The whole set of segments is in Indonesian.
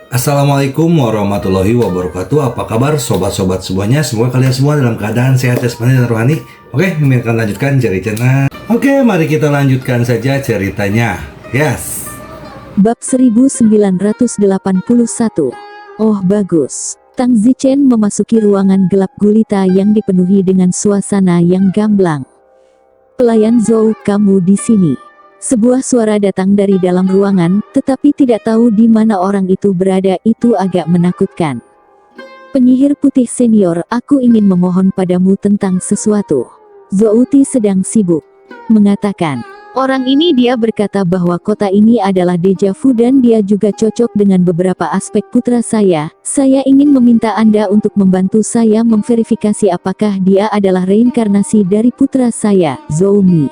Assalamualaikum warahmatullahi wabarakatuh. Apa kabar sobat-sobat semuanya? Semoga kalian semua dalam keadaan sehat jasmani dan rohani. Oke, kami akan lanjutkan cerita. Oke, mari kita lanjutkan saja ceritanya. Yes. Bab 1981. Oh bagus. Tang Zichen memasuki ruangan gelap gulita yang dipenuhi dengan suasana yang gamblang. Pelayan Zhou, kamu di sini. Sebuah suara datang dari dalam ruangan, tetapi tidak tahu di mana orang itu berada. Itu agak menakutkan. Penyihir putih senior, aku ingin memohon padamu tentang sesuatu. Zouti sedang sibuk mengatakan. Orang ini dia berkata bahwa kota ini adalah deja vu dan dia juga cocok dengan beberapa aspek putra saya. Saya ingin meminta Anda untuk membantu saya memverifikasi apakah dia adalah reinkarnasi dari putra saya, Zhou Mi.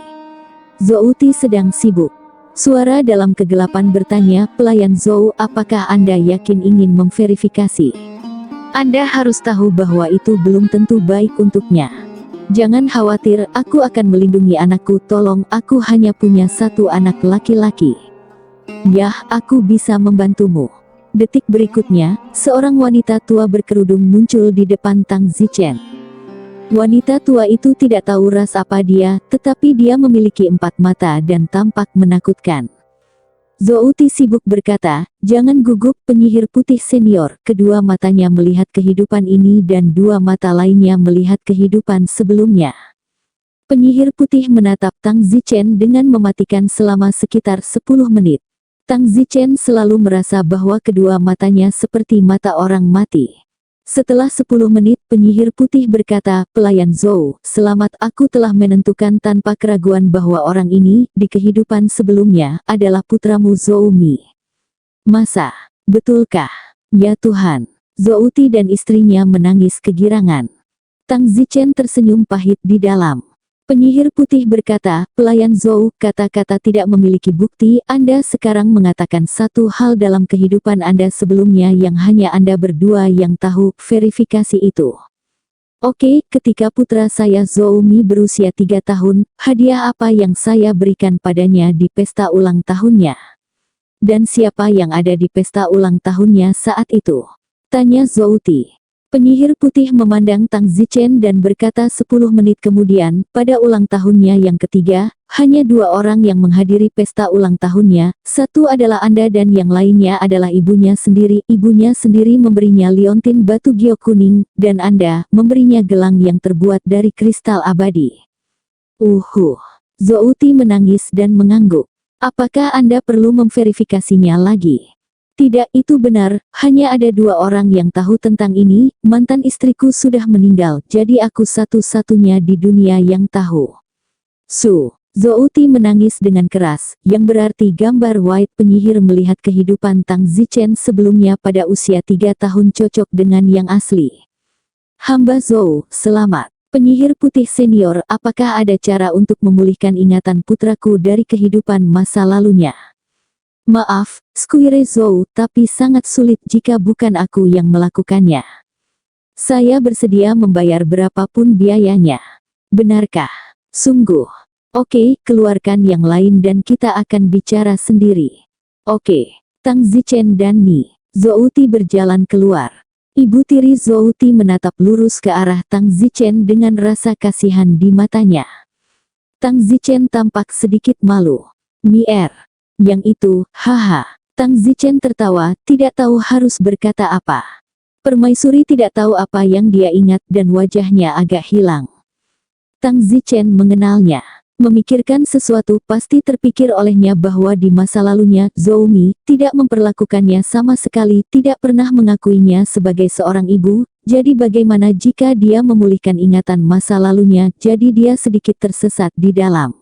Zouti sedang sibuk. Suara dalam kegelapan bertanya, pelayan Zhou, apakah Anda yakin ingin memverifikasi? Anda harus tahu bahwa itu belum tentu baik untuknya. Jangan khawatir, aku akan melindungi anakku. Tolong, aku hanya punya satu anak laki-laki. Yah, aku bisa membantumu. Detik berikutnya, seorang wanita tua berkerudung muncul di depan Tang Zichen. Wanita tua itu tidak tahu ras apa dia, tetapi dia memiliki 4 mata dan tampak menakutkan. Zouti sibuk berkata, jangan gugup, penyihir putih senior. Kedua matanya melihat kehidupan ini dan 2 mata lainnya melihat kehidupan sebelumnya. Penyihir putih menatap Tang Zichen dengan mematikan selama sekitar 10 menit. Tang Zichen selalu merasa bahwa kedua matanya seperti mata orang mati. Setelah 10 menit, penyihir putih berkata, pelayan Zhou, selamat, aku telah menentukan tanpa keraguan bahwa orang ini, di kehidupan sebelumnya, adalah putramu Zhou Mi. Masa? Betulkah? Ya Tuhan. Zouti dan istrinya menangis kegirangan. Tang Zichen tersenyum pahit di dalam. Penyihir putih berkata, pelayan Zhou, kata-kata tidak memiliki bukti. Anda sekarang mengatakan satu hal dalam kehidupan Anda sebelumnya yang hanya Anda berdua yang tahu. Verifikasi itu. Oke, ketika putra saya Zhou Mi berusia 3 tahun, hadiah apa yang saya berikan padanya di pesta ulang tahunnya? Dan siapa yang ada di pesta ulang tahunnya saat itu? Tanya Zouti. Penyihir putih memandang Tang Zichen dan berkata 10 menit kemudian, pada ulang tahunnya yang ketiga, hanya 2 orang yang menghadiri pesta ulang tahunnya, satu adalah Anda dan yang lainnya adalah ibunya sendiri. Ibunya sendiri memberinya liontin batu giok kuning, dan Anda memberinya gelang yang terbuat dari kristal abadi. Zouti menangis dan mengangguk. Apakah Anda perlu memverifikasinya lagi? Tidak, itu benar, hanya ada 2 orang yang tahu tentang ini, mantan istriku sudah meninggal, jadi aku satu-satunya di dunia yang tahu. Zouti menangis dengan keras, yang berarti gambar White penyihir melihat kehidupan Tang Zichen sebelumnya pada usia 3 tahun cocok dengan yang asli. Hamba Zhou, selamat. Penyihir putih senior, apakah ada cara untuk memulihkan ingatan putraku dari kehidupan masa lalunya? Maaf, Squire Zhou, tapi sangat sulit jika bukan aku yang melakukannya. Saya bersedia membayar berapapun biayanya. Benarkah? Sungguh. Oke, keluarkan yang lain dan kita akan bicara sendiri. Oke. Tang Zichen dan Mi Zouti berjalan keluar. Ibu tiri Zouti menatap lurus ke arah Tang Zichen dengan rasa kasihan di matanya. Tang Zichen tampak sedikit malu. Yang itu, haha. Tang Zichen tertawa, tidak tahu harus berkata apa. Permaisuri tidak tahu apa yang dia ingat dan wajahnya agak hilang. Tang Zichen mengenalnya. Memikirkan sesuatu, pasti terpikir olehnya bahwa di masa lalunya, Zhou Mi tidak memperlakukannya sama sekali, tidak pernah mengakuinya sebagai seorang ibu. Jadi bagaimana jika dia memulihkan ingatan masa lalunya, jadi dia sedikit tersesat di dalam.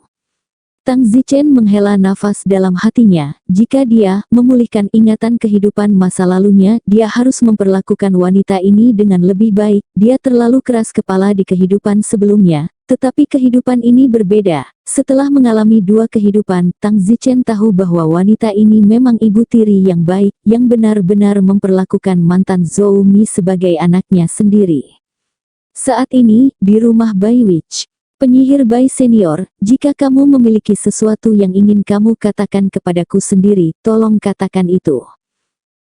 Tang Zichen menghela nafas dalam hatinya, jika dia memulihkan ingatan kehidupan masa lalunya, dia harus memperlakukan wanita ini dengan lebih baik. Dia terlalu keras kepala di kehidupan sebelumnya, tetapi kehidupan ini berbeda. Setelah mengalami 2 kehidupan, Tang Zichen tahu bahwa wanita ini memang ibu tiri yang baik, yang benar-benar memperlakukan mantan Zhou Mi sebagai anaknya sendiri. Saat ini, di rumah Bai Witch. Penyihir Bai senior, jika kamu memiliki sesuatu yang ingin kamu katakan kepadaku sendiri, tolong katakan itu.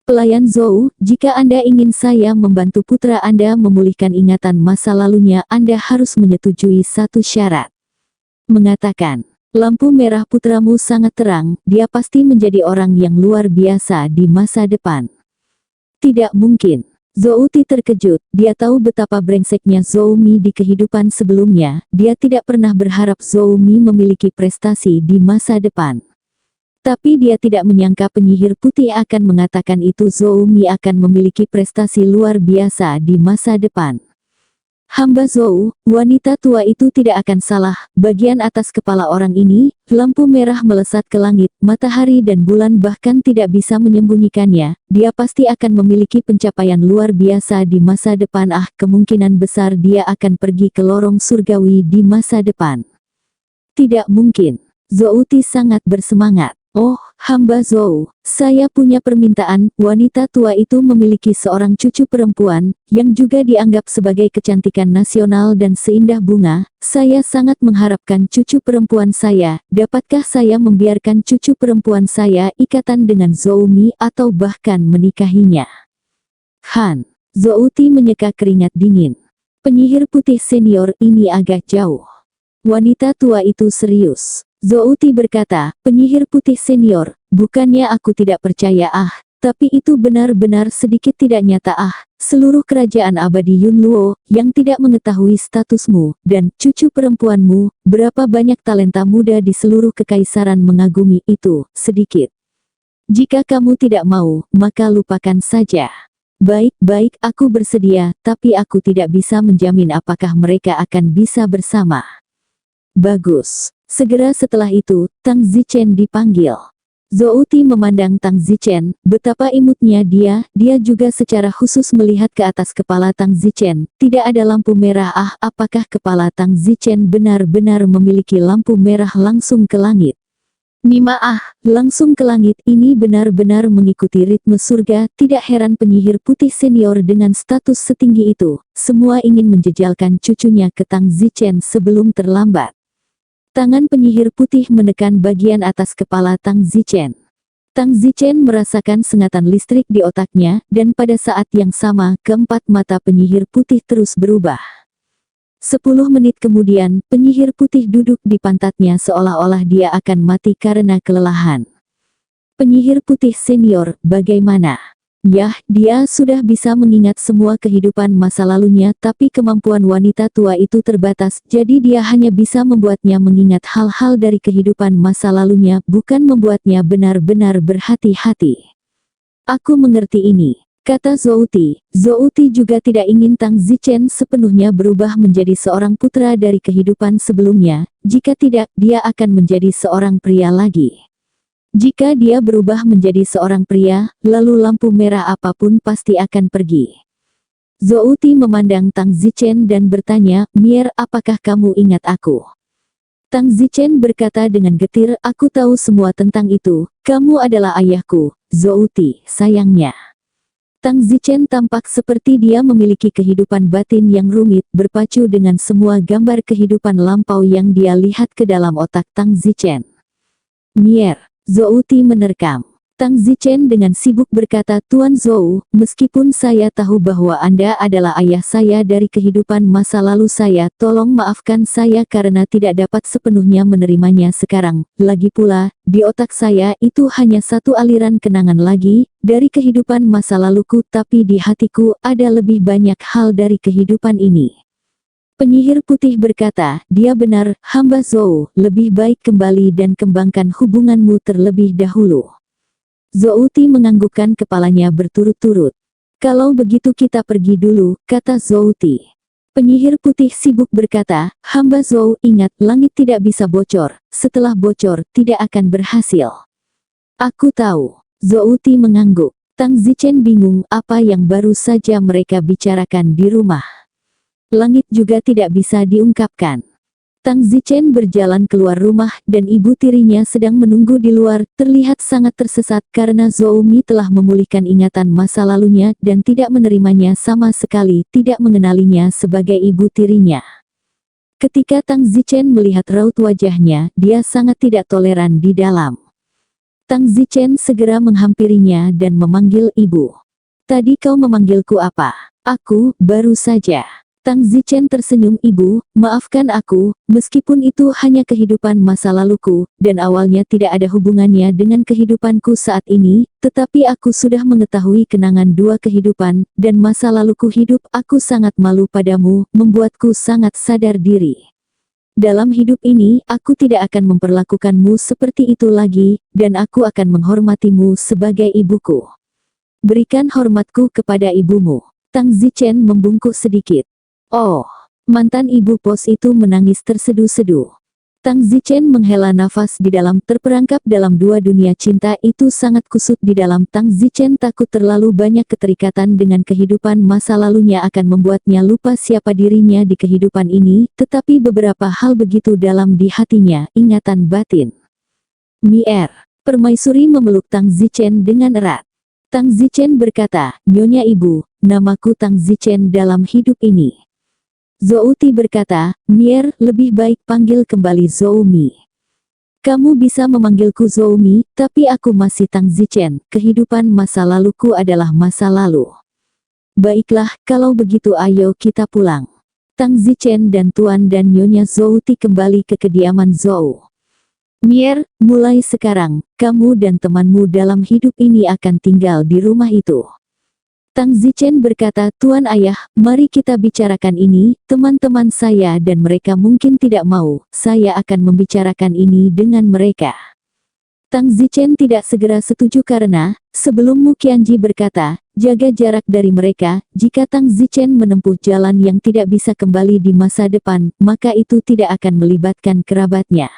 Pelayan Zhou, jika Anda ingin saya membantu putra Anda memulihkan ingatan masa lalunya, Anda harus menyetujui satu syarat. Mengatakan, lampu merah putramu sangat terang, dia pasti menjadi orang yang luar biasa di masa depan. Tidak mungkin. Zhou Ti terkejut, dia tahu betapa brengseknya Zhou Mi di kehidupan sebelumnya, dia tidak pernah berharap Zhou Mi memiliki prestasi di masa depan. Tapi dia tidak menyangka penyihir putih akan mengatakan itu Zhou Mi akan memiliki prestasi luar biasa di masa depan. Hamba Zhou, wanita tua itu tidak akan salah, bagian atas kepala orang ini, lampu merah melesat ke langit, matahari dan bulan bahkan tidak bisa menyembunyikannya, dia pasti akan memiliki pencapaian luar biasa di masa depan. Kemungkinan besar dia akan pergi ke lorong surgawi di masa depan. Tidak mungkin. Zhou Ti sangat bersemangat. Oh, hamba Zhou, saya punya permintaan. Wanita tua itu memiliki seorang cucu perempuan, yang juga dianggap sebagai kecantikan nasional dan seindah bunga. Saya sangat mengharapkan cucu perempuan saya. Dapatkah saya membiarkan cucu perempuan saya ikatan dengan Zhou Mi atau bahkan menikahinya? Han, Zhou Ti menyeka keringat dingin. Penyihir putih senior ini agak jauh. Wanita tua itu serius. Zhou Ti berkata, penyihir putih senior, bukannya aku tidak percaya tapi itu benar-benar sedikit tidak nyata seluruh kerajaan abadi Yunluo, yang tidak mengetahui statusmu, dan cucu perempuanmu, berapa banyak talenta muda di seluruh kekaisaran mengagumi itu, sedikit. Jika kamu tidak mau, maka lupakan saja. Baik-baik, aku bersedia, tapi aku tidak bisa menjamin apakah mereka akan bisa bersama. Bagus. Segera setelah itu, Tang Zichen dipanggil. Zhou Ti memandang Tang Zichen, betapa imutnya dia juga secara khusus melihat ke atas kepala Tang Zichen. Tidak ada lampu merah. Apakah kepala Tang Zichen benar-benar memiliki lampu merah langsung ke langit? Nima langsung ke langit, ini benar-benar mengikuti ritme surga. Tidak heran penyihir putih senior dengan status setinggi itu, semua ingin menjejalkan cucunya ke Tang Zichen sebelum terlambat. Tangan penyihir putih menekan bagian atas kepala Tang Zichen. Tang Zichen merasakan sengatan listrik di otaknya, dan pada saat yang sama, keempat mata penyihir putih terus berubah. 10 menit kemudian, penyihir putih duduk di pantatnya seolah-olah dia akan mati karena kelelahan. Penyihir putih senior, bagaimana? Yah, dia sudah bisa mengingat semua kehidupan masa lalunya, tapi kemampuan wanita tua itu terbatas, jadi dia hanya bisa membuatnya mengingat hal-hal dari kehidupan masa lalunya, bukan membuatnya benar-benar berhati-hati. Aku mengerti ini, kata Zhou Ti. Zhou Ti juga tidak ingin Tang Zichen sepenuhnya berubah menjadi seorang putra dari kehidupan sebelumnya, jika tidak, dia akan menjadi seorang pria lagi. Jika dia berubah menjadi seorang pria, lalu lampu merah apapun pasti akan pergi. Zhou Ti memandang Tang Zichen dan bertanya, Mier, apakah kamu ingat aku? Tang Zichen berkata dengan getir, aku tahu semua tentang itu, kamu adalah ayahku, Zhou Ti, sayangnya. Tang Zichen tampak seperti dia memiliki kehidupan batin yang rumit, berpacu dengan semua gambar kehidupan lampau yang dia lihat ke dalam otak Tang Zichen. Mier. Zhou Ti menerkam. Tang Zichen dengan sibuk berkata, Tuan Zhou, meskipun saya tahu bahwa Anda adalah ayah saya dari kehidupan masa lalu saya, tolong maafkan saya karena tidak dapat sepenuhnya menerimanya sekarang. Lagi pula, di otak saya itu hanya satu aliran kenangan lagi, dari kehidupan masa laluku, tapi di hatiku ada lebih banyak hal dari kehidupan ini. Penyihir putih berkata, dia benar, hamba Zhou, lebih baik kembali dan kembangkan hubunganmu terlebih dahulu. Zhou Ti menganggukkan kepalanya berturut-turut. Kalau begitu kita pergi dulu, kata Zhou Ti. Penyihir putih sibuk berkata, hamba Zhou, ingat, langit tidak bisa bocor, setelah bocor, tidak akan berhasil. Aku tahu. Zhou Ti mengangguk. Tang Zichen bingung apa yang baru saja mereka bicarakan di rumah. Langit juga tidak bisa diungkapkan. Tang Zichen berjalan keluar rumah dan ibu tirinya sedang menunggu di luar, terlihat sangat tersesat karena Zhou Mi telah memulihkan ingatan masa lalunya dan tidak menerimanya sama sekali, tidak mengenalinya sebagai ibu tirinya. Ketika Tang Zichen melihat raut wajahnya, dia sangat tidak toleran di dalam. Tang Zichen segera menghampirinya dan memanggil ibu. Tadi kau memanggilku apa? Aku, baru saja. Tang Zichen tersenyum, ibu, maafkan aku, meskipun itu hanya kehidupan masa laluku, dan awalnya tidak ada hubungannya dengan kehidupanku saat ini, tetapi aku sudah mengetahui kenangan dua kehidupan, dan masa laluku hidup, aku sangat malu padamu, membuatku sangat sadar diri. Dalam hidup ini, aku tidak akan memperlakukanmu seperti itu lagi, dan aku akan menghormatimu sebagai ibuku. Berikan hormatku kepada ibumu. Tang Zichen membungkuk sedikit. Oh, mantan ibu pos itu menangis terseduh-seduh. Tang Zichen menghela nafas di dalam, terperangkap dalam dua dunia cinta itu sangat kusut di dalam. Tang Zichen takut terlalu banyak keterikatan dengan kehidupan masa lalunya akan membuatnya lupa siapa dirinya di kehidupan ini, tetapi beberapa hal begitu dalam di hatinya, ingatan batin. Mier, permaisuri memeluk Tang Zichen dengan erat. Tang Zichen berkata, Nyonya ibu, namaku Tang Zichen dalam hidup ini. Zhou Ti berkata, Mier, lebih baik panggil kembali Zhou Mi. Kamu bisa memanggilku Zhou Mi, tapi aku masih Tang Zichen, kehidupan masa laluku adalah masa lalu. Baiklah, kalau begitu ayo kita pulang. Tang Zichen dan Tuan dan Nyonya Zhou Ti kembali ke kediaman Zhou. Mier, mulai sekarang, kamu dan temanmu dalam hidup ini akan tinggal di rumah itu. Tang Zichen berkata, Tuan Ayah, mari kita bicarakan ini, teman-teman saya dan mereka mungkin tidak mau, saya akan membicarakan ini dengan mereka. Tang Zichen tidak segera setuju karena, sebelum Mu Qianji berkata, jaga jarak dari mereka, jika Tang Zichen menempuh jalan yang tidak bisa kembali di masa depan, maka itu tidak akan melibatkan kerabatnya.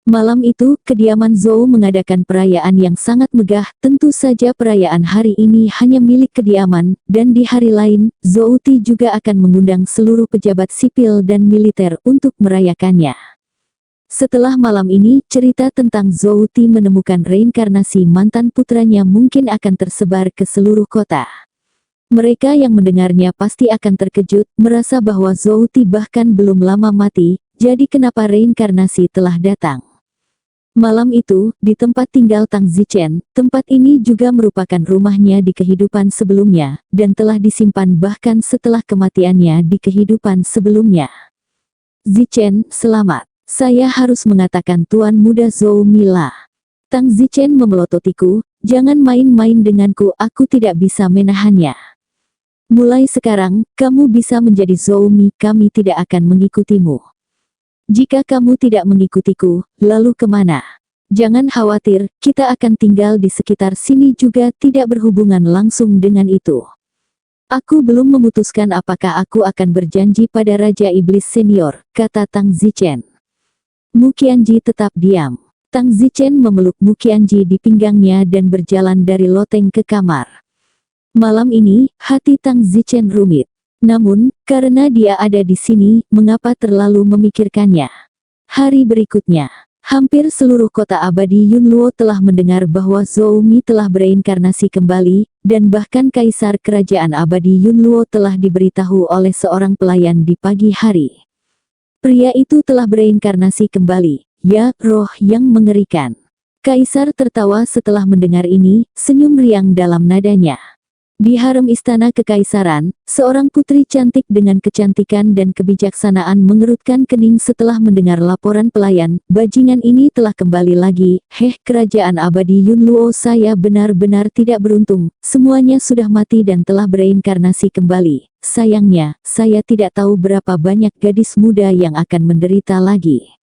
Malam itu, kediaman Zhou mengadakan perayaan yang sangat megah, tentu saja perayaan hari ini hanya milik kediaman, dan di hari lain, Zhou Ti juga akan mengundang seluruh pejabat sipil dan militer untuk merayakannya. Setelah malam ini, cerita tentang Zhou Ti menemukan reinkarnasi mantan putranya mungkin akan tersebar ke seluruh kota. Mereka yang mendengarnya pasti akan terkejut, merasa bahwa Zhou Ti bahkan belum lama mati, jadi kenapa reinkarnasi telah datang. Malam itu, di tempat tinggal Tang Zichen, tempat ini juga merupakan rumahnya di kehidupan sebelumnya, dan telah disimpan bahkan setelah kematiannya di kehidupan sebelumnya. Zichen, selamat. Saya harus mengatakan Tuan Muda Zhou Mila. Tang Zichen memelototiku, jangan main-main denganku, aku tidak bisa menahannya. Mulai sekarang, kamu bisa menjadi Zhou Mi, kami tidak akan mengikutimu. Jika kamu tidak mengikutiku, lalu kemana? Jangan khawatir, kita akan tinggal di sekitar sini juga, tidak berhubungan langsung dengan itu. Aku belum memutuskan apakah aku akan berjanji pada Raja Iblis Senior, kata Tang Zichen. Mu Qianji tetap diam. Tang Zichen memeluk Mu Qianji di pinggangnya dan berjalan dari loteng ke kamar. Malam ini, hati Tang Zichen rumit. Namun, karena dia ada di sini, mengapa terlalu memikirkannya? Hari berikutnya, hampir seluruh kota abadi Yunluo telah mendengar bahwa Zhou Mi telah bereinkarnasi kembali, dan bahkan Kaisar Kerajaan Abadi Yunluo telah diberitahu oleh seorang pelayan di pagi hari. Pria itu telah bereinkarnasi kembali, ya, roh yang mengerikan. Kaisar tertawa setelah mendengar ini, senyum riang dalam nadanya. Di harem istana kekaisaran, seorang putri cantik dengan kecantikan dan kebijaksanaan mengerutkan kening setelah mendengar laporan pelayan, bajingan ini telah kembali lagi, kerajaan abadi Yunluo, saya benar-benar tidak beruntung, semuanya sudah mati dan telah bereinkarnasi kembali, sayangnya, saya tidak tahu berapa banyak gadis muda yang akan menderita lagi.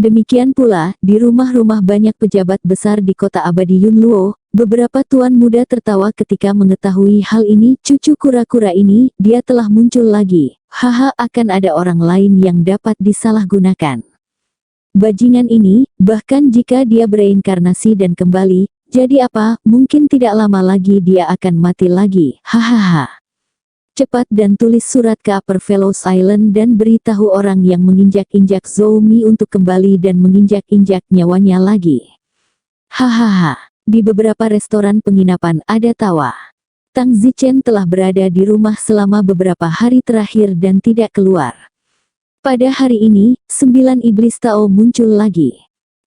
Demikian pula, di rumah-rumah banyak pejabat besar di kota abadi Yunluo, beberapa tuan muda tertawa ketika mengetahui hal ini. Cucu kura-kura ini, dia telah muncul lagi. Haha, akan ada orang lain yang dapat disalahgunakan. Bajingan ini, bahkan jika dia bereinkarnasi dan kembali, jadi apa, mungkin tidak lama lagi dia akan mati lagi. Hahaha. Cepat dan tulis surat ke Upper Fellows Island dan beritahu orang yang menginjak-injak Zhou Mi untuk kembali dan menginjak-injak nyawanya lagi. Hahaha. Di beberapa restoran penginapan ada tawa. Tang Zichen telah berada di rumah selama beberapa hari terakhir dan tidak keluar. Pada hari ini, 9 iblis Tao muncul lagi.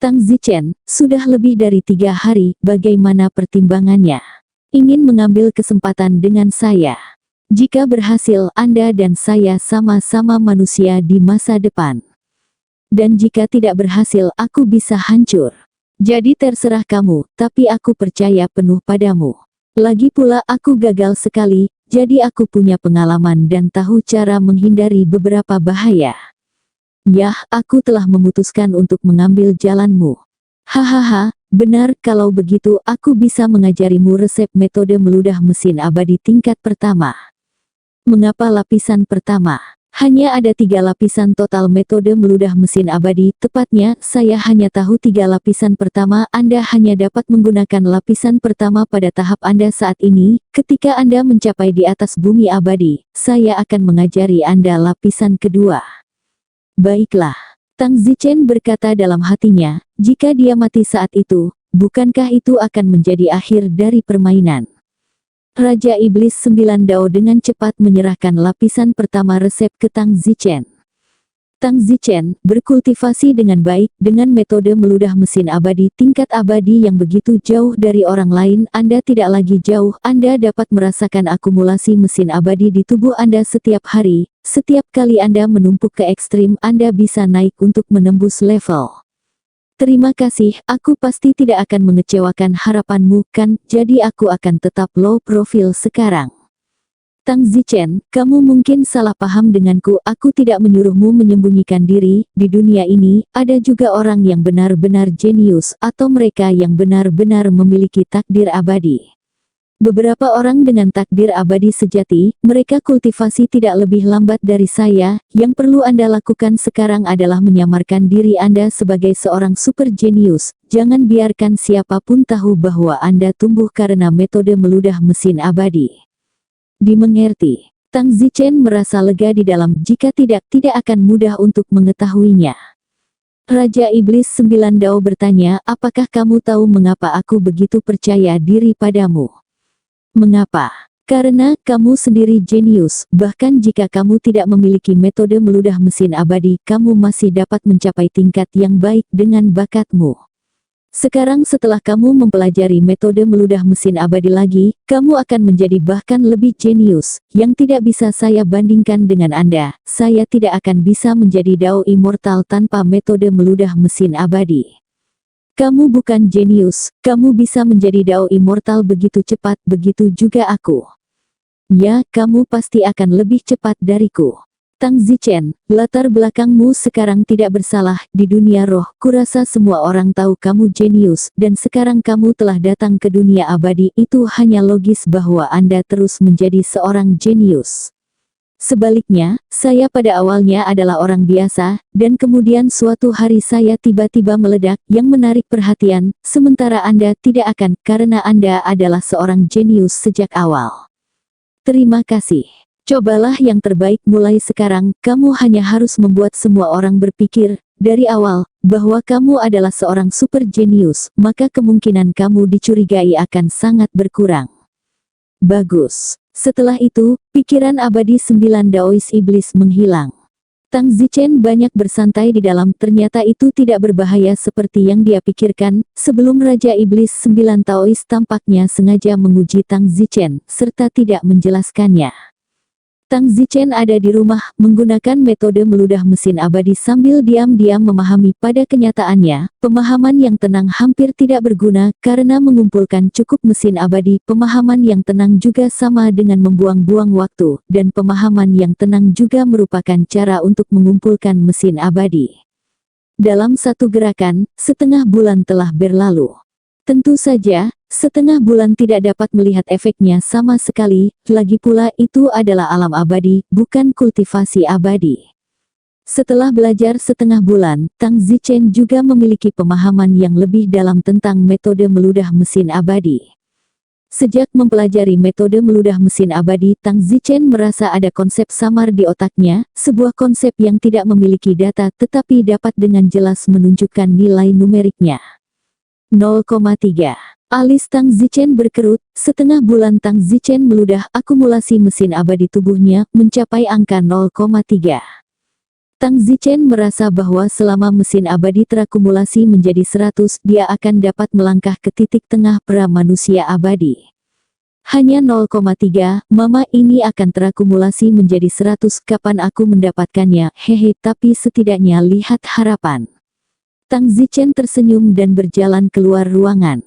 Tang Zichen, sudah lebih dari 3 hari, bagaimana pertimbangannya? Ingin mengambil kesempatan dengan saya. Jika berhasil, Anda dan saya sama-sama manusia di masa depan. Dan jika tidak berhasil, aku bisa hancur. Jadi terserah kamu, tapi aku percaya penuh padamu. Lagi pula aku gagal sekali, jadi aku punya pengalaman dan tahu cara menghindari beberapa bahaya. Yah, aku telah memutuskan untuk mengambil jalanmu. Hahaha, benar, kalau begitu aku bisa mengajarimu resep metode meludah mesin abadi tingkat pertama. Mengapa lapisan pertama? Hanya ada 3 lapisan total metode meludah mesin abadi, tepatnya, saya hanya tahu 3 lapisan pertama. Anda hanya dapat menggunakan lapisan pertama pada tahap Anda saat ini. Ketika Anda mencapai di atas bumi abadi, saya akan mengajari Anda lapisan kedua. Baiklah, Tang Zichen berkata dalam hatinya, jika dia mati saat itu, bukankah itu akan menjadi akhir dari permainan? Raja Iblis 9 Dao dengan cepat menyerahkan lapisan pertama resep ke Tang Zichen. Tang Zichen berkultivasi dengan baik dengan metode meludah mesin abadi tingkat abadi yang begitu jauh dari orang lain. Anda tidak lagi jauh, Anda dapat merasakan akumulasi mesin abadi di tubuh Anda setiap hari. Setiap kali Anda menumpuk ke ekstrim, Anda bisa naik untuk menembus level. Terima kasih, aku pasti tidak akan mengecewakan harapanmu kan, jadi aku akan tetap low profile sekarang. Tang Zichen, kamu mungkin salah paham denganku, aku tidak menyuruhmu menyembunyikan diri. Di dunia ini, ada juga orang yang benar-benar jenius, atau mereka yang benar-benar memiliki takdir abadi. Beberapa orang dengan takdir abadi sejati, mereka kultivasi tidak lebih lambat dari saya. Yang perlu Anda lakukan sekarang adalah menyamarkan diri Anda sebagai seorang super jenius. Jangan biarkan siapapun tahu bahwa Anda tumbuh karena metode meludah mesin abadi. Dimengerti. Tang Zichen merasa lega di dalam, jika tidak akan mudah untuk mengetahuinya. Raja Iblis 9 Dao bertanya, apakah kamu tahu mengapa aku begitu percaya diri padamu? Mengapa? Karena kamu sendiri jenius, bahkan jika kamu tidak memiliki metode meludah mesin abadi, kamu masih dapat mencapai tingkat yang baik dengan bakatmu. Sekarang setelah kamu mempelajari metode meludah mesin abadi lagi, kamu akan menjadi bahkan lebih jenius, yang tidak bisa saya bandingkan dengan Anda. Saya tidak akan bisa menjadi Dao immortal tanpa metode meludah mesin abadi. Kamu bukan jenius, kamu bisa menjadi Dao immortal begitu cepat, begitu juga aku. Ya, kamu pasti akan lebih cepat dariku. Tang Zichen, latar belakangmu sekarang tidak bersalah. Di dunia roh, kurasa semua orang tahu kamu jenius, dan sekarang kamu telah datang ke dunia abadi. Itu hanya logis bahwa Anda terus menjadi seorang jenius. Sebaliknya, saya pada awalnya adalah orang biasa, dan kemudian suatu hari saya tiba-tiba meledak, yang menarik perhatian, sementara Anda tidak akan, karena Anda adalah seorang jenius sejak awal. Terima kasih. Cobalah yang terbaik mulai sekarang. Kamu hanya harus membuat semua orang berpikir, dari awal, bahwa kamu adalah seorang super jenius, maka kemungkinan kamu dicurigai akan sangat berkurang. Bagus. Setelah itu, pikiran abadi 9 Daois iblis menghilang. Tang Zichen banyak bersantai di dalam, ternyata itu tidak berbahaya seperti yang dia pikirkan. Sebelum Raja Iblis 9 Daois tampaknya sengaja menguji Tang Zichen, serta tidak menjelaskannya. Tang Zichen ada di rumah, menggunakan metode meludah mesin abadi sambil diam-diam memahami. Pada kenyataannya, pemahaman yang tenang hampir tidak berguna, karena mengumpulkan cukup mesin abadi. Pemahaman yang tenang juga sama dengan membuang-buang waktu, dan pemahaman yang tenang juga merupakan cara untuk mengumpulkan mesin abadi. Dalam satu gerakan, setengah bulan telah berlalu. Tentu saja, setengah bulan tidak dapat melihat efeknya sama sekali, lagi pula itu adalah alam abadi, bukan kultivasi abadi. Setelah belajar setengah bulan, Tang Zichen juga memiliki pemahaman yang lebih dalam tentang metode meludah mesin abadi. Sejak mempelajari metode meludah mesin abadi, Tang Zichen merasa ada konsep samar di otaknya, sebuah konsep yang tidak memiliki data tetapi dapat dengan jelas menunjukkan nilai numeriknya. 0,3. Alis Tang Zichen berkerut. Setengah bulan Tang Zichen meludah, akumulasi mesin abadi tubuhnya mencapai angka 0,3. Tang Zichen merasa bahwa selama mesin abadi terakumulasi menjadi 100, dia akan dapat melangkah ke titik tengah pra manusia abadi. Hanya 0,3, mama ini akan terakumulasi menjadi 100, kapan aku mendapatkannya, hehe, tapi setidaknya lihat harapan. Tang Zichen tersenyum dan berjalan keluar ruangan.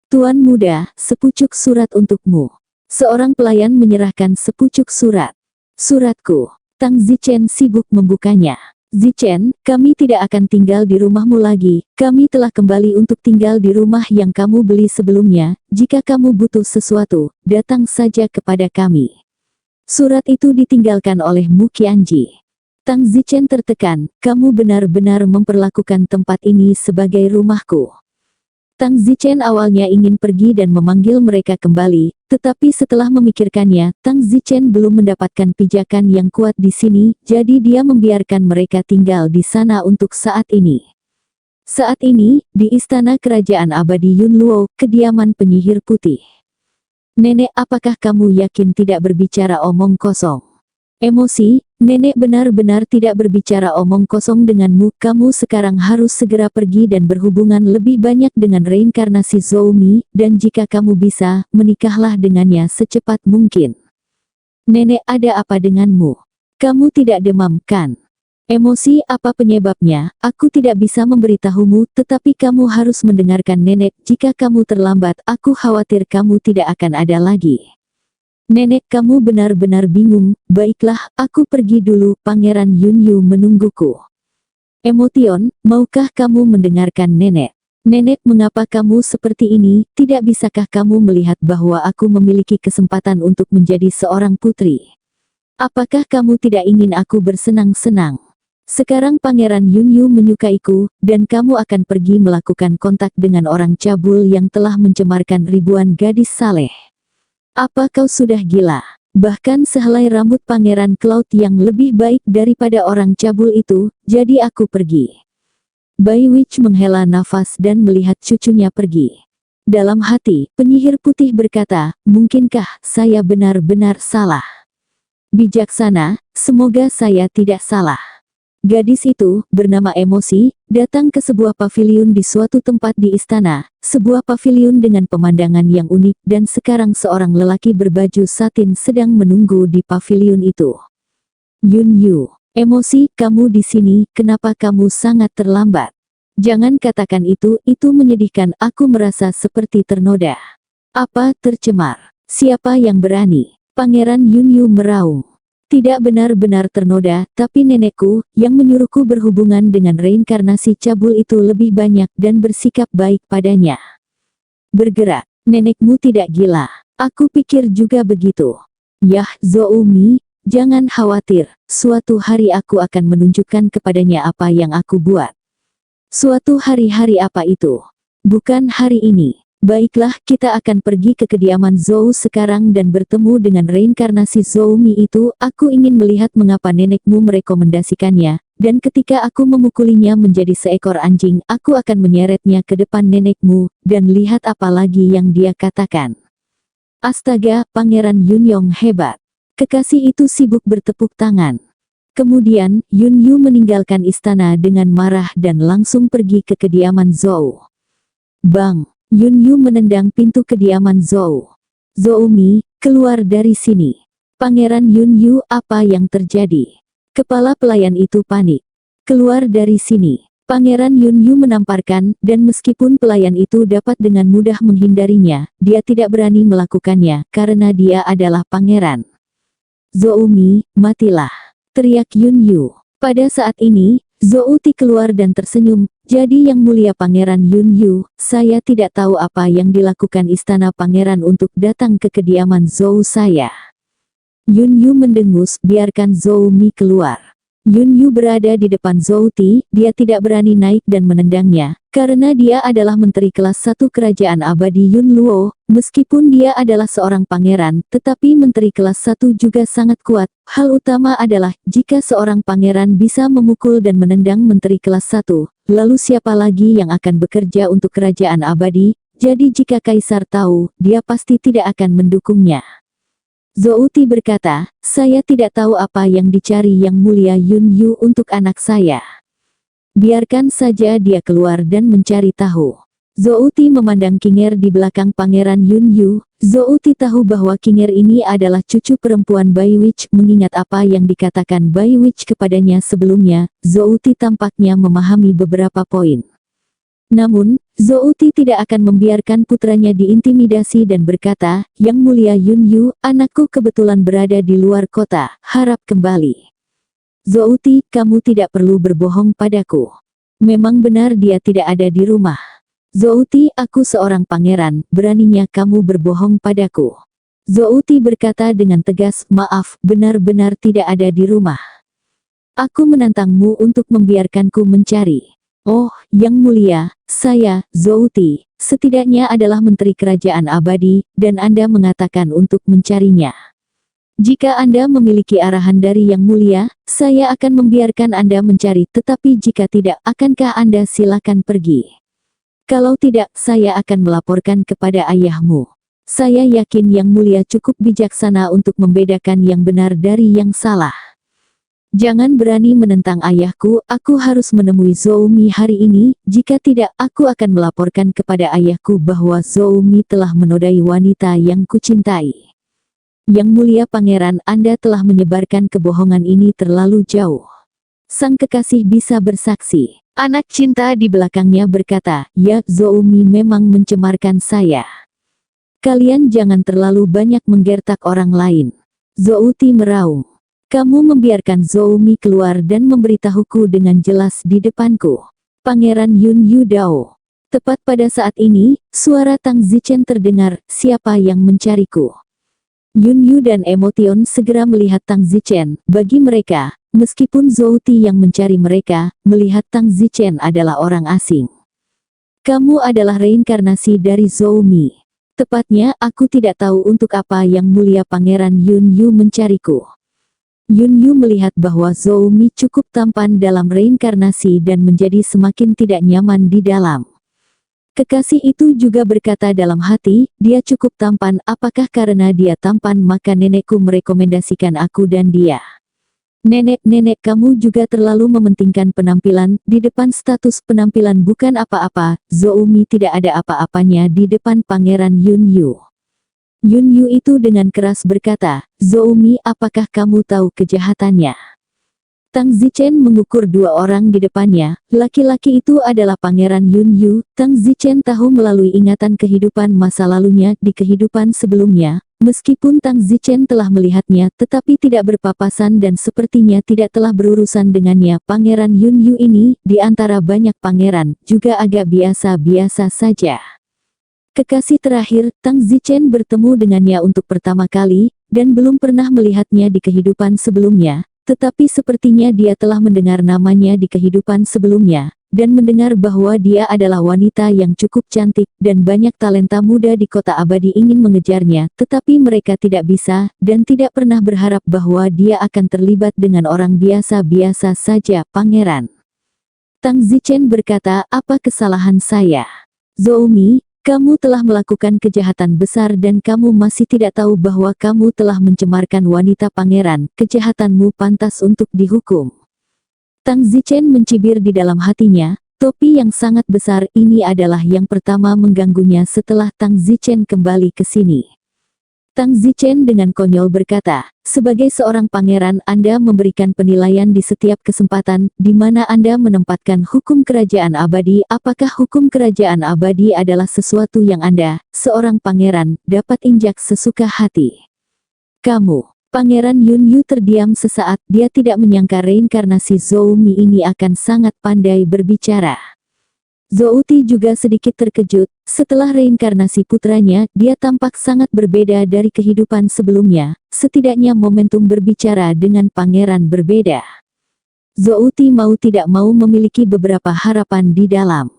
Tuan muda, sepucuk surat untukmu. Seorang pelayan menyerahkan sepucuk surat. Suratku. Tang Zichen sibuk membukanya. Zichen, kami tidak akan tinggal di rumahmu lagi, kami telah kembali untuk tinggal di rumah yang kamu beli sebelumnya, jika kamu butuh sesuatu, datang saja kepada kami. Surat itu ditinggalkan oleh Mu Qianji. Tang Zichen tertekan, kamu benar-benar memperlakukan tempat ini sebagai rumahku. Tang Zichen awalnya ingin pergi dan memanggil mereka kembali, tetapi setelah memikirkannya, Tang Zichen belum mendapatkan pijakan yang kuat di sini, jadi dia membiarkan mereka tinggal di sana untuk saat ini. Saat ini, di Istana Kerajaan Abadi Yunluo, kediaman penyihir putih. Nenek, apakah kamu yakin tidak berbicara omong kosong? Emosi, nenek benar-benar tidak berbicara omong kosong denganmu, kamu sekarang harus segera pergi dan berhubungan lebih banyak dengan reinkarnasi Zhou Mi, dan jika kamu bisa, menikahlah dengannya secepat mungkin. Nenek, ada apa denganmu? Kamu tidak demam, kan? Emosi, apa penyebabnya? Aku tidak bisa memberitahumu, tetapi kamu harus mendengarkan nenek, jika kamu terlambat, aku khawatir kamu tidak akan ada lagi. Nenek, kamu benar-benar bingung, baiklah, aku pergi dulu, Pangeran Yunyu menungguku. Emotion, maukah kamu mendengarkan nenek? Nenek, mengapa kamu seperti ini, tidak bisakah kamu melihat bahwa aku memiliki kesempatan untuk menjadi seorang putri? Apakah kamu tidak ingin aku bersenang-senang? Sekarang Pangeran Yunyu menyukaiku, dan kamu akan pergi melakukan kontak dengan orang cabul yang telah mencemarkan ribuan gadis saleh. Apa kau sudah gila? Bahkan sehelai rambut Pangeran Cloud yang lebih baik daripada orang cabul itu, jadi aku pergi. Bai Witch menghela nafas dan melihat cucunya pergi. Dalam hati, penyihir putih berkata, mungkinkah saya benar-benar salah? Bijaksana, semoga saya tidak salah. Gadis itu, bernama Emosi, datang ke sebuah paviliun di suatu tempat di istana, sebuah paviliun dengan pemandangan yang unik, dan sekarang seorang lelaki berbaju satin sedang menunggu di paviliun itu. Yunyu, Emosi, kamu di sini, kenapa kamu sangat terlambat? Jangan katakan itu menyedihkan, aku merasa seperti ternoda. Apa, tercemar? Siapa yang berani? Pangeran Yunyu meraung. Tidak benar-benar ternoda, tapi nenekku, yang menyuruhku berhubungan dengan reinkarnasi cabul itu lebih banyak dan bersikap baik padanya. Bergerak, nenekmu tidak gila. Aku pikir juga begitu. Yah, Zhou Mi, jangan khawatir, suatu hari aku akan menunjukkan kepadanya apa yang aku buat. Suatu hari apa itu? Bukan hari ini. Baiklah, kita akan pergi ke kediaman Zhou sekarang dan bertemu dengan reinkarnasi Zhou Mi itu. Aku ingin melihat mengapa nenekmu merekomendasikannya, dan ketika aku memukulinya menjadi seekor anjing, aku akan menyeretnya ke depan nenekmu, dan lihat apa lagi yang dia katakan. Astaga, Pangeran Yunyong hebat. Kekasih itu sibuk bertepuk tangan. Kemudian, Yunyu meninggalkan istana dengan marah dan langsung pergi ke kediaman Zhou. Bang! Yunyu menendang pintu kediaman Zhou. Zhou Mi, keluar dari sini. Pangeran Yunyu, apa yang terjadi? Kepala pelayan itu panik. Keluar dari sini. Pangeran Yunyu menamparkan, dan meskipun pelayan itu dapat dengan mudah menghindarinya, dia tidak berani melakukannya, karena dia adalah pangeran. Zhou Mi, matilah! Teriak Yunyu. Pada saat ini, Zhou Ti keluar dan tersenyum. Jadi yang mulia Pangeran Yunyu, saya tidak tahu apa yang dilakukan istana pangeran untuk datang ke kediaman Zhou saya. Yunyu mendengus, biarkan Zhou Mi keluar. Yunyu berada di depan Zhou Ti, dia tidak berani naik dan menendangnya, karena dia adalah menteri kelas 1 kerajaan abadi Yunluo. Meskipun dia adalah seorang pangeran, tetapi menteri kelas 1 juga sangat kuat. Hal utama adalah, jika seorang pangeran bisa memukul dan menendang menteri kelas 1, lalu siapa lagi yang akan bekerja untuk kerajaan abadi? Jadi jika kaisar tahu, dia pasti tidak akan mendukungnya. Zouti berkata, saya tidak tahu apa yang dicari Yang Mulia Yun Yu untuk anak saya. Biarkan saja dia keluar dan mencari tahu. Zouti memandang Kinger di belakang Pangeran Yun Yu. Zouti tahu bahwa Kinger ini adalah cucu perempuan Bai Wich. Mengingat apa yang dikatakan Bai Wich kepadanya sebelumnya, Zouti tampaknya memahami beberapa poin. Namun, Zouti tidak akan membiarkan putranya diintimidasi dan berkata, Yang Mulia Yun Yu, anakku kebetulan berada di luar kota, harap kembali. Zouti, kamu tidak perlu berbohong padaku. Memang benar dia tidak ada di rumah. Zouti, aku seorang pangeran, beraninya kamu berbohong padaku. Zouti berkata dengan tegas, maaf, benar-benar tidak ada di rumah. Aku menantangmu untuk membiarkanku mencari. Oh, Yang Mulia, saya, Zouti, setidaknya adalah menteri kerajaan abadi, dan Anda mengatakan untuk mencarinya. Jika Anda memiliki arahan dari Yang Mulia, saya akan membiarkan Anda mencari, tetapi jika tidak, akankah Anda silakan pergi? Kalau tidak, saya akan melaporkan kepada ayahmu. Saya yakin Yang Mulia cukup bijaksana untuk membedakan yang benar dari yang salah. Jangan berani menentang ayahku, aku harus menemui Zhou Mi hari ini, jika tidak, aku akan melaporkan kepada ayahku bahwa Zhou Mi telah menodai wanita yang kucintai. Yang Mulia Pangeran, Anda telah menyebarkan kebohongan ini terlalu jauh. Sang kekasih bisa bersaksi. Anak cinta di belakangnya berkata, ya, Zhou Mi memang mencemarkan saya. Kalian jangan terlalu banyak menggertak orang lain. Zouti meraung. Kamu membiarkan Zhou Mi keluar dan memberitahuku dengan jelas di depanku. Pangeran Yun Yu Dao. Tepat pada saat ini, suara Tang Zichen terdengar, siapa yang mencariku? Yun Yu dan Emotion segera melihat Tang Zichen. Bagi mereka, meskipun Zouti yang mencari mereka, melihat Tang Zichen adalah orang asing. Kamu adalah reinkarnasi dari Zhou Mi. Tepatnya, aku tidak tahu untuk apa Yang Mulia Pangeran Yun Yu mencariku. Yun Yu melihat bahwa Zhou Mi cukup tampan dalam reinkarnasi dan menjadi semakin tidak nyaman di dalam. Kekasih itu juga berkata dalam hati, dia cukup tampan, apakah karena dia tampan maka nenekku merekomendasikan aku dan dia. Nenek kamu juga terlalu mementingkan penampilan, di depan status penampilan bukan apa-apa, Zhou Mi tidak ada apa-apanya di depan Pangeran Yun Yu. Yun Yu itu dengan keras berkata, Zhou Mi, apakah kamu tahu kejahatannya? Tang Zichen mengukur dua orang di depannya, laki-laki itu adalah Pangeran Yun Yu. Tang Zichen tahu melalui ingatan kehidupan masa lalunya di kehidupan sebelumnya, meskipun Tang Zichen telah melihatnya tetapi tidak berpapasan dan sepertinya tidak telah berurusan dengannya. Pangeran Yun Yu ini, di antara banyak pangeran, juga agak biasa-biasa saja. Kekasih terakhir, Tang Zichen bertemu dengannya untuk pertama kali, dan belum pernah melihatnya di kehidupan sebelumnya, tetapi sepertinya dia telah mendengar namanya di kehidupan sebelumnya, dan mendengar bahwa dia adalah wanita yang cukup cantik, dan banyak talenta muda di kota abadi ingin mengejarnya, tetapi mereka tidak bisa, dan tidak pernah berharap bahwa dia akan terlibat dengan orang biasa-biasa saja. Pangeran Tang Zichen berkata, apa kesalahan saya? Zhou Mi, kamu telah melakukan kejahatan besar dan kamu masih tidak tahu bahwa kamu telah mencemarkan wanita pangeran, kejahatanmu pantas untuk dihukum. Tang Zichen mencibir di dalam hatinya, topi yang sangat besar ini adalah yang pertama mengganggunya setelah Tang Zichen kembali ke sini. Tang Zichen dengan konyol berkata, sebagai seorang pangeran Anda memberikan penilaian di setiap kesempatan, di mana Anda menempatkan hukum kerajaan abadi. Apakah hukum kerajaan abadi adalah sesuatu yang Anda, seorang pangeran, dapat injak sesuka hati? Kamu, Pangeran Yun Yu terdiam sesaat, dia tidak menyangka reinkarnasi Zhou Mi ini akan sangat pandai berbicara. Zouti juga sedikit terkejut, setelah reinkarnasi putranya, dia tampak sangat berbeda dari kehidupan sebelumnya, setidaknya momentum berbicara dengan pangeran berbeda. Zouti mau tidak mau memiliki beberapa harapan di dalam.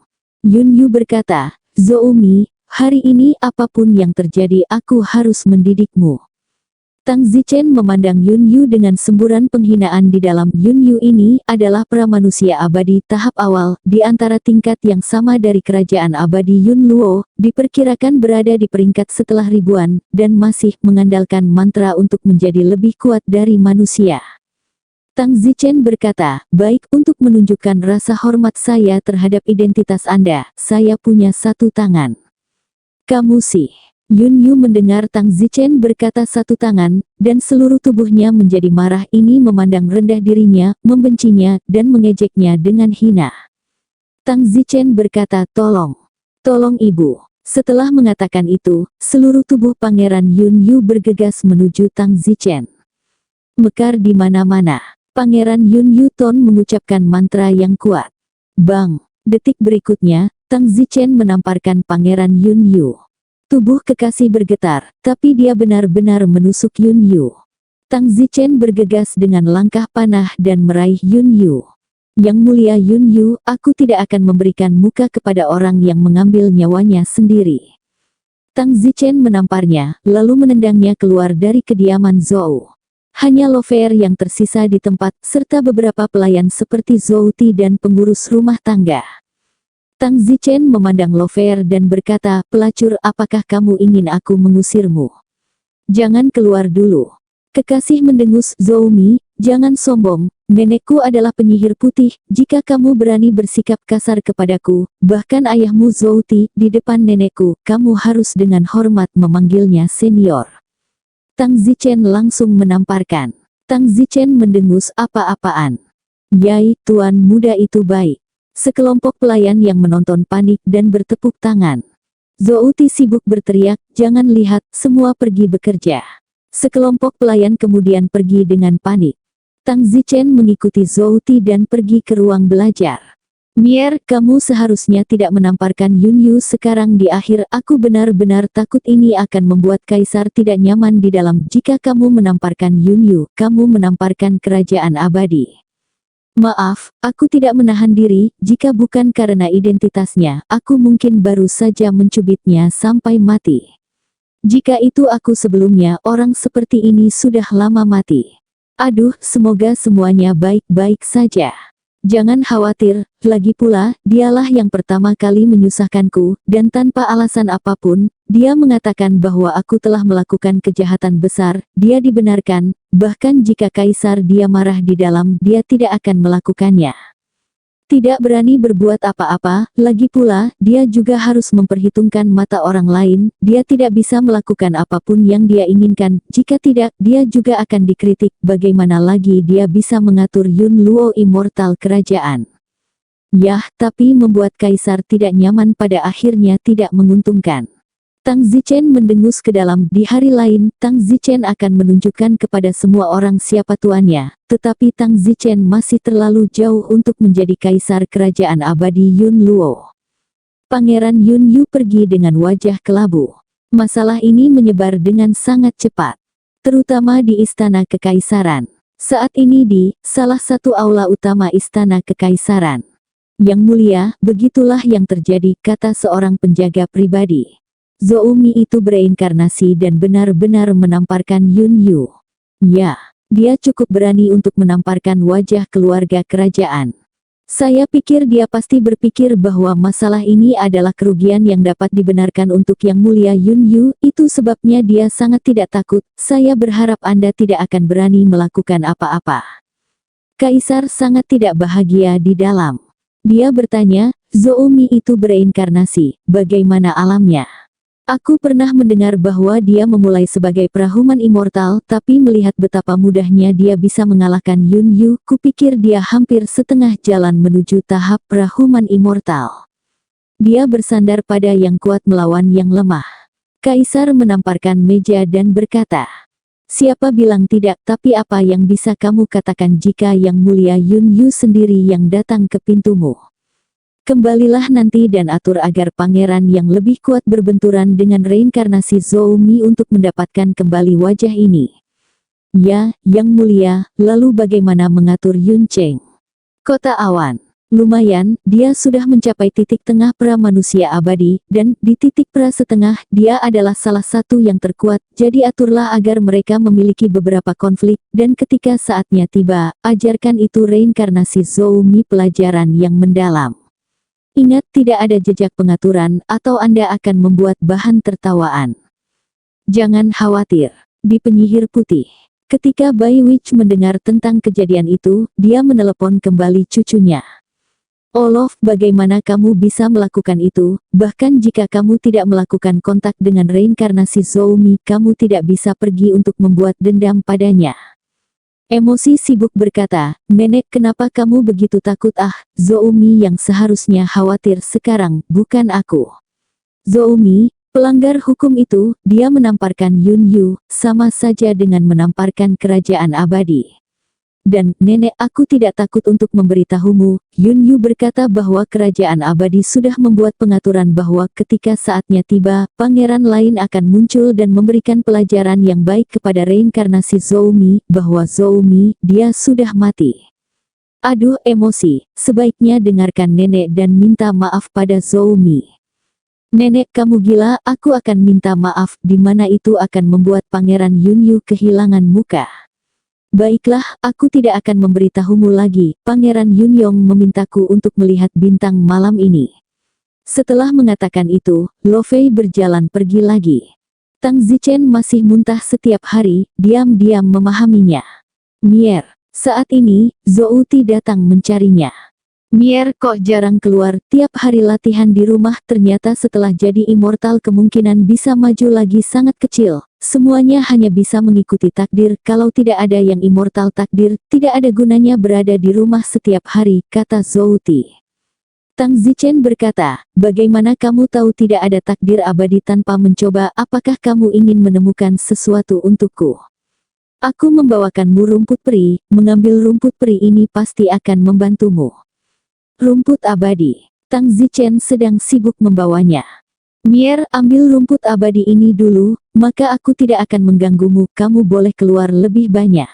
Yun Yu berkata, Zhou Mi, hari ini apapun yang terjadi aku harus mendidikmu. Tang Zichen memandang Yun Yu dengan semburan penghinaan. Di dalam Yun Yu ini adalah pramanusia abadi tahap awal, di antara tingkat yang sama dari kerajaan abadi Yun Luo, diperkirakan berada di peringkat setelah ribuan, dan masih mengandalkan mantra untuk menjadi lebih kuat dari manusia. Tang Zichen berkata, baik, untuk menunjukkan rasa hormat saya terhadap identitas Anda, saya punya satu tangan. Kamu sih. Yun Yu mendengar Tang Zichen berkata satu tangan, dan seluruh tubuhnya menjadi marah. Ini memandang rendah dirinya, membencinya, dan mengejeknya dengan hina. Tang Zichen berkata, tolong ibu. Setelah mengatakan itu, seluruh tubuh Pangeran Yun Yu bergegas menuju Tang Zichen. Mekar di mana-mana. Pangeran Yun Yu Ton mengucapkan mantra yang kuat. Bang! Detik berikutnya, Tang Zichen menamparkan Pangeran Yun Yu. Tubuh kekasih bergetar, tapi dia benar-benar menusuk Yun Yu. Tang Zichen bergegas dengan langkah panah dan meraih Yun Yu. Yang mulia Yun Yu, aku tidak akan memberikan muka kepada orang yang mengambil nyawanya sendiri. Tang Zichen menamparnya, lalu menendangnya keluar dari kediaman Zhou. Hanya Lover yang tersisa di tempat, serta beberapa pelayan seperti Zhou Ti dan pengurus rumah tangga. Tang Zichen memandang Lover dan berkata, pelacur, apakah kamu ingin aku mengusirmu? Jangan keluar dulu. Kekasih mendengus, Zhou Mi, jangan sombong, nenekku adalah penyihir putih, jika kamu berani bersikap kasar kepadaku, bahkan ayahmu Zhou Ti, di depan nenekku, kamu harus dengan hormat memanggilnya senior. Tang Zichen langsung menamparkan. Tang Zichen mendengus, apa-apaan? Yai, tuan muda itu baik. Sekelompok pelayan yang menonton panik dan bertepuk tangan. Zhou Ti sibuk berteriak, jangan lihat, semua pergi bekerja. Sekelompok pelayan kemudian pergi dengan panik. Tang Zichen mengikuti Zhou Ti dan pergi ke ruang belajar. Mier, kamu seharusnya tidak menamparkan Yun Yu sekarang di akhir. Aku benar-benar takut ini akan membuat Kaisar tidak nyaman di dalam. Jika kamu menamparkan Yun Yu, kamu menamparkan kerajaan abadi. Maaf, aku tidak menahan diri, jika bukan karena identitasnya, aku mungkin baru saja mencubitnya sampai mati. Jika itu aku sebelumnya, orang seperti ini sudah lama mati. Aduh, semoga semuanya baik-baik saja. Jangan khawatir, lagi pula, dialah yang pertama kali menyusahkanku, dan tanpa alasan apapun, dia mengatakan bahwa aku telah melakukan kejahatan besar, dia dibenarkan, bahkan jika Kaisar dia marah di dalam, dia tidak akan melakukannya. Tidak berani berbuat apa-apa, lagi pula, dia juga harus memperhitungkan mata orang lain, dia tidak bisa melakukan apapun yang dia inginkan, jika tidak, dia juga akan dikritik, bagaimana lagi dia bisa mengatur Yun Luo immortal kerajaan. Yah, tapi membuat Kaisar tidak nyaman pada akhirnya tidak menguntungkan. Tang Zichen mendengus ke dalam. Di hari lain, Tang Zichen akan menunjukkan kepada semua orang siapa tuannya, tetapi Tang Zichen masih terlalu jauh untuk menjadi Kaisar Kerajaan Abadi Yun Luo. Pangeran Yun Yu pergi dengan wajah kelabu. Masalah ini menyebar dengan sangat cepat, terutama di Istana Kekaisaran. Saat ini di salah satu aula utama Istana Kekaisaran. Yang mulia, begitulah yang terjadi, kata seorang penjaga pribadi. Zhou Mi itu bereinkarnasi dan benar-benar menamparkan Yun Yu. Ya, dia cukup berani untuk menamparkan wajah keluarga kerajaan. Saya pikir dia pasti berpikir bahwa masalah ini adalah kerugian yang dapat dibenarkan untuk Yang Mulia Yun Yu, itu sebabnya dia sangat tidak takut. Saya berharap Anda tidak akan berani melakukan apa-apa. Kaisar sangat tidak bahagia di dalam. Dia bertanya, Zhou Mi itu bereinkarnasi, bagaimana alamnya? Aku pernah mendengar bahwa dia memulai sebagai prahuman immortal, tapi melihat betapa mudahnya dia bisa mengalahkan Yun Yu, kupikir dia hampir setengah jalan menuju tahap prahuman immortal. Dia bersandar pada yang kuat melawan yang lemah. Kaisar menamparkan meja dan berkata, siapa bilang tidak, tapi apa yang bisa kamu katakan jika Yang Mulia Yun Yu sendiri yang datang ke pintumu? Kembalilah nanti dan atur agar pangeran yang lebih kuat berbenturan dengan reinkarnasi Zhou Mi untuk mendapatkan kembali wajah ini. Ya, Yang Mulia, lalu bagaimana mengatur Yun Cheng? Kota Awan. Lumayan, dia sudah mencapai titik tengah pra manusia abadi, dan di titik pra setengah, dia adalah salah satu yang terkuat, jadi aturlah agar mereka memiliki beberapa konflik, dan ketika saatnya tiba, ajarkan itu reinkarnasi Zhou Mi pelajaran yang mendalam. Ingat, tidak ada jejak pengaturan, atau Anda akan membuat bahan tertawaan. Jangan khawatir. Di penyihir putih. Ketika Bai Witch mendengar tentang kejadian itu, dia menelepon kembali cucunya. Olof, bagaimana kamu bisa melakukan itu? Bahkan jika kamu tidak melakukan kontak dengan reinkarnasi Zhou-Mi, kamu tidak bisa pergi untuk membuat dendam padanya. Emosi sibuk berkata, Nenek, kenapa kamu begitu takut? Zhou-Mi yang seharusnya khawatir sekarang, bukan aku. Zhou-Mi, pelanggar hukum itu, dia menamparkan Yun Yu, sama saja dengan menamparkan kerajaan abadi. Dan, Nenek, aku tidak takut untuk memberitahumu, Yun Yu berkata bahwa kerajaan abadi sudah membuat pengaturan bahwa ketika saatnya tiba, pangeran lain akan muncul dan memberikan pelajaran yang baik kepada reinkarnasi Zhou-Mi, bahwa Zhou-Mi, dia sudah mati. Aduh, emosi, sebaiknya dengarkan Nenek dan minta maaf pada Zhou-Mi. Nenek, kamu gila, aku akan minta maaf, di mana itu akan membuat pangeran Yun Yu kehilangan muka. Baiklah, aku tidak akan memberitahumu lagi. Pangeran Yunyong memintaku untuk melihat bintang malam ini. Setelah mengatakan itu, Lo Fei berjalan pergi lagi. Tang Zichen masih muntah setiap hari, diam-diam memahaminya. Mier, saat ini, Zhou Ti datang mencarinya. Mier kok jarang keluar, tiap hari latihan di rumah, ternyata setelah jadi immortal kemungkinan bisa maju lagi sangat kecil. Semuanya hanya bisa mengikuti takdir, kalau tidak ada yang immortal takdir, tidak ada gunanya berada di rumah setiap hari, kata Zhou Ti. Tang Zichen berkata, bagaimana kamu tahu tidak ada takdir abadi tanpa mencoba? Apakah kamu ingin menemukan sesuatu untukku? Aku membawakanmu rumput peri, mengambil rumput peri ini pasti akan membantumu. Rumput abadi. Tang Zichen sedang sibuk membawanya. Mier, ambil rumput abadi ini dulu, maka aku tidak akan mengganggumu, kamu boleh keluar lebih banyak.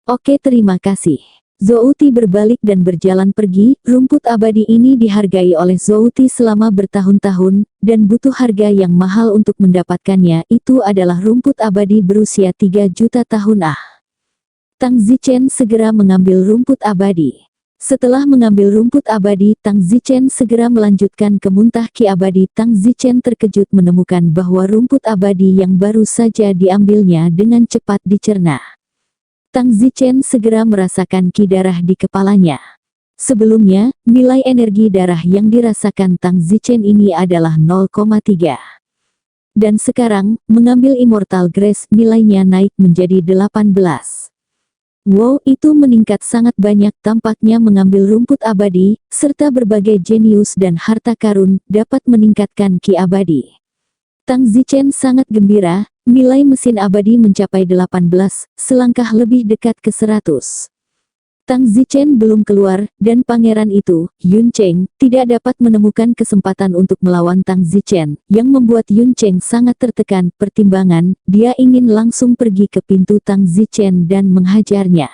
Oke, terima kasih. Zhou Ti berbalik dan berjalan pergi, rumput abadi ini dihargai oleh Zhou Ti selama bertahun-tahun, dan butuh harga yang mahal untuk mendapatkannya, itu adalah rumput abadi berusia 3 juta tahun. Tang Zichen segera mengambil rumput abadi. Setelah mengambil rumput abadi, Tang Zichen segera melanjutkan ke muntah ki abadi. Tang Zichen terkejut menemukan bahwa rumput abadi yang baru saja diambilnya dengan cepat dicerna. Tang Zichen segera merasakan ki darah di kepalanya. Sebelumnya, nilai energi darah yang dirasakan Tang Zichen ini adalah 0,3. Dan sekarang, mengambil Immortal Grace, nilainya naik menjadi 18. Wow, itu meningkat sangat banyak. Tampaknya mengambil rumput abadi, serta berbagai jenius dan harta karun, dapat meningkatkan ki abadi. Tang Zichen sangat gembira, nilai mesin abadi mencapai 18, selangkah lebih dekat ke 100. Tang Zichen belum keluar, dan pangeran itu, Yun Cheng, tidak dapat menemukan kesempatan untuk melawan Tang Zichen, yang membuat Yun Cheng sangat tertekan. Pertimbangan, dia ingin langsung pergi ke pintu Tang Zichen dan menghajarnya.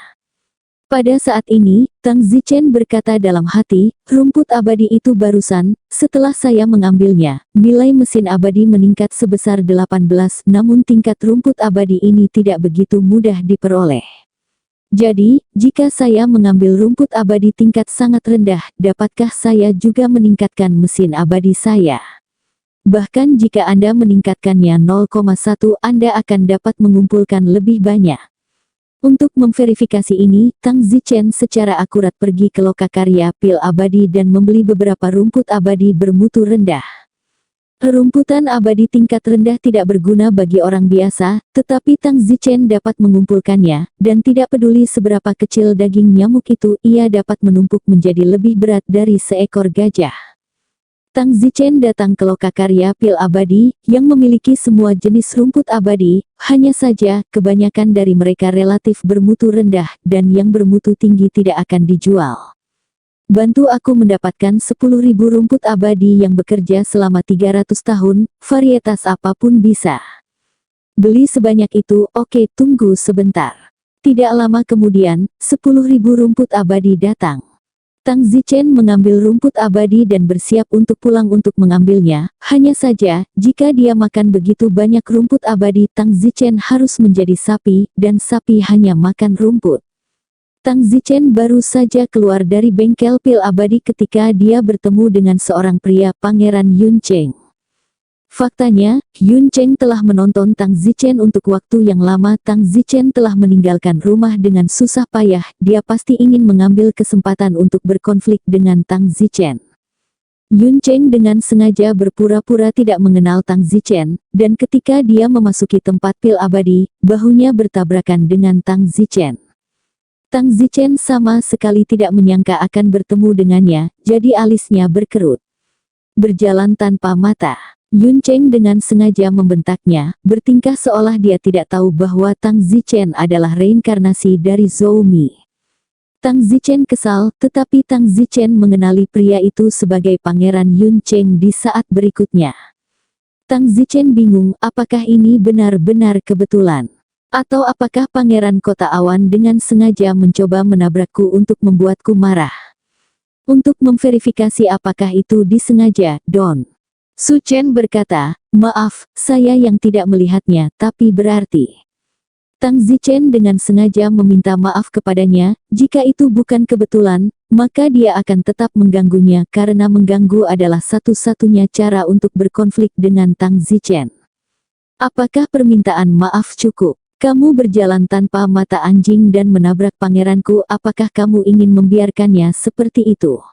Pada saat ini, Tang Zichen berkata dalam hati, rumput abadi itu barusan, setelah saya mengambilnya, nilai mesin abadi meningkat sebesar 18, namun tingkat rumput abadi ini tidak begitu mudah diperoleh. Jadi, jika saya mengambil rumput abadi tingkat sangat rendah, dapatkah saya juga meningkatkan mesin abadi saya? Bahkan jika Anda meningkatkannya 0,1, Anda akan dapat mengumpulkan lebih banyak. Untuk memverifikasi ini, Tang Zichen secara akurat pergi ke lokakarya pil abadi dan membeli beberapa rumput abadi bermutu rendah. Rumputan abadi tingkat rendah tidak berguna bagi orang biasa, tetapi Tang Zichen dapat mengumpulkannya, dan tidak peduli seberapa kecil daging nyamuk itu, ia dapat menumpuk menjadi lebih berat dari seekor gajah. Tang Zichen datang ke lokakarya pil abadi, yang memiliki semua jenis rumput abadi, hanya saja, kebanyakan dari mereka relatif bermutu rendah, dan yang bermutu tinggi tidak akan dijual. Bantu aku mendapatkan 10.000 rumput abadi yang bekerja selama 300 tahun, varietas apapun bisa. Beli sebanyak itu, oke, tunggu sebentar. Tidak lama kemudian, 10.000 rumput abadi datang. Tang Zichen mengambil rumput abadi dan bersiap untuk pulang untuk mengambilnya. Hanya saja, jika dia makan begitu banyak rumput abadi, Tang Zichen harus menjadi sapi, dan sapi hanya makan rumput. Tang Zichen baru saja keluar dari bengkel pil abadi ketika dia bertemu dengan seorang pria, Pangeran Yun Cheng. Faktanya, Yun Cheng telah menonton Tang Zichen untuk waktu yang lama. Tang Zichen telah meninggalkan rumah dengan susah payah. Dia pasti ingin mengambil kesempatan untuk berkonflik dengan Tang Zichen. Yun Cheng dengan sengaja berpura-pura tidak mengenal Tang Zichen, dan ketika dia memasuki tempat pil abadi, bahunya bertabrakan dengan Tang Zichen. Tang Zichen sama sekali tidak menyangka akan bertemu dengannya, jadi alisnya berkerut. Berjalan tanpa mata. Yun Cheng dengan sengaja membentaknya, bertingkah seolah dia tidak tahu bahwa Tang Zichen adalah reinkarnasi dari Zhou Mi. Tang Zichen kesal, tetapi Tang Zichen mengenali pria itu sebagai Pangeran Yun Cheng di saat berikutnya. Tang Zichen bingung, apakah ini benar-benar kebetulan? Atau apakah Pangeran Kota Awan dengan sengaja mencoba menabrakku untuk membuatku marah? Untuk memverifikasi apakah itu disengaja, Don Su Chen berkata, maaf, saya yang tidak melihatnya, tapi berarti. Tang Zichen dengan sengaja meminta maaf kepadanya, jika itu bukan kebetulan, maka dia akan tetap mengganggunya karena mengganggu adalah satu-satunya cara untuk berkonflik dengan Tang Zichen. Apakah permintaan maaf cukup? Kamu berjalan tanpa mata anjing dan menabrak pangeranku, apakah kamu ingin membiarkannya seperti itu?